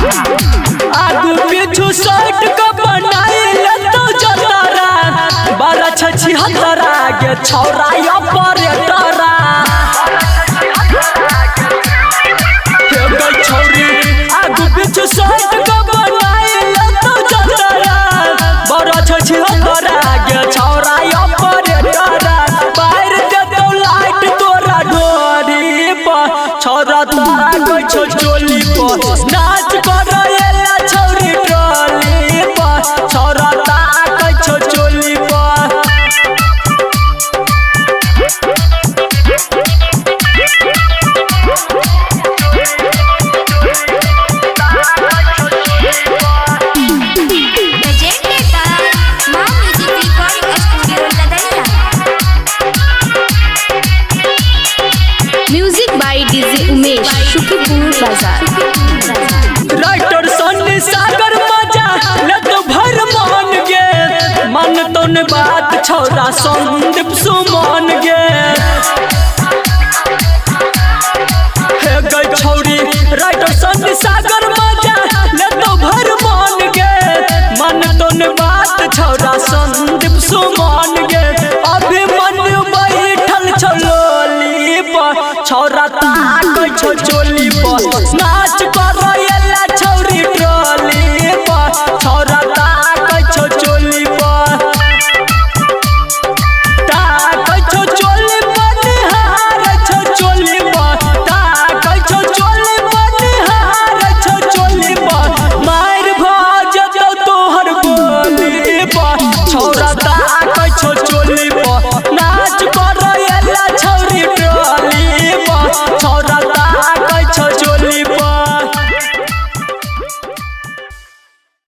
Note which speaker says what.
Speaker 1: आगू पीछू साइड का बनाइल तो जतरा 1276 गे छौरा ऑपरेटरा हे गई छौरी आगू पीछू साइड का बनाइल तो जतरा 1276 गे छौरा ऑपरेटरा बाहर दे तो लाइट तोरा डोरी पर छौरा तारा गई छो चोली पर नाच कर छौरी ट्रॉली पर छौरा तारा गई छो चोली पर
Speaker 2: music by DJ Umesh Shukipur बाजार।
Speaker 1: राइटर सन्नी सागर मजा ले तो भर मान गे मन तो न बात छौरा संदीप सुमन गे हे गई छौरी राइटर सन्नी सागर मजा ले तो भर मान गे मन तो न बात छौरा संदीप सुमन गे अभी मन बैठल छलोली पर छौरा ताक छो चोली पर